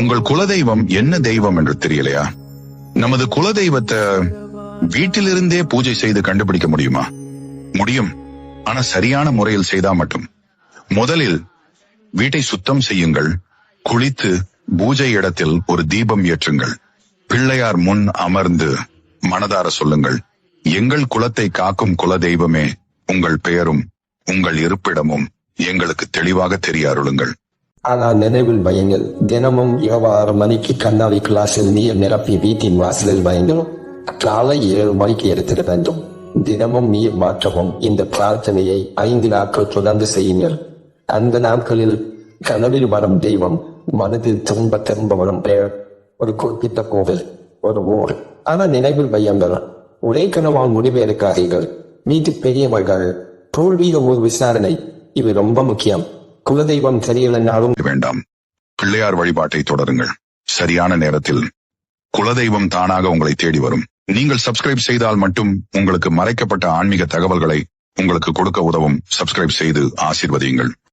உங்கள் குலதெய்வம் என்ன தெய்வம் என்று தெரியலையா? நமது குலதெய்வத்தை வீட்டிலிருந்தே பூஜை செய்து கண்டுபிடிக்க முடியுமா? முடியும். ஆனா சரியான முறையில் செய்தா மட்டும். முதலில் வீட்டை சுத்தம் செய்யுங்கள். குளித்து பூஜை இடத்தில் ஒரு தீபம் ஏற்றுங்கள். பிள்ளையார் முன் அமர்ந்து மனதார சொல்லுங்கள், எங்கள் குலத்தை காக்கும் குலதெய்வமே, உங்கள் பெயரும் உங்கள் இருப்பிடமும் எங்களுக்கு தெளிவாக தெரிய அருளுங்கள். ஆனால் நினைவில் வையுங்கள், தினமும் இரவு 6 மணிக்கு கண்ணாடி கிளாஸில் நீர் நிரப்பி வீட்டின் வாசலில் வையுங்கள். காலை 7 மணிக்கு எடுத்திட வேண்டும். தினமும் நீர் மாற்றவும். இந்த பிரார்த்தனையை 5 நாட்கள் தொடர்ந்து செய்யுங்கள். அந்த நாட்களில் கனவில் வரும் தெய்வம், மனதில் திரும்ப வரும் பெயர், ஒரு குறிப்பிட்ட கோவில், ஒரு ஊர். ஆனால் நினைவில் வையுங்கள், ஒரே கனவால் முடிவு எடுக்காதீர்கள். வீட்டு பெரியவர்கள், தோல்விய ஒரு விசாரணை, இது ரொம்ப முக்கியம். குலதெய்வம் தெரியலனாலும் வேண்டாம். பிள்ளையார் வழிபாட்டை தொடருங்கள். சரியான நேரத்தில் குலதெய்வம் தானாக உங்களை தேடி வரும். நீங்கள் சப்ஸ்கிரைப் செய்தால் மட்டும் உங்களுக்கு மறைக்கப்பட்ட ஆன்மீக தகவல்களை உங்களுக்கு கொடுக்க உதவும். சப்ஸ்கிரைப் செய்து ஆசீர்வதியுங்கள்.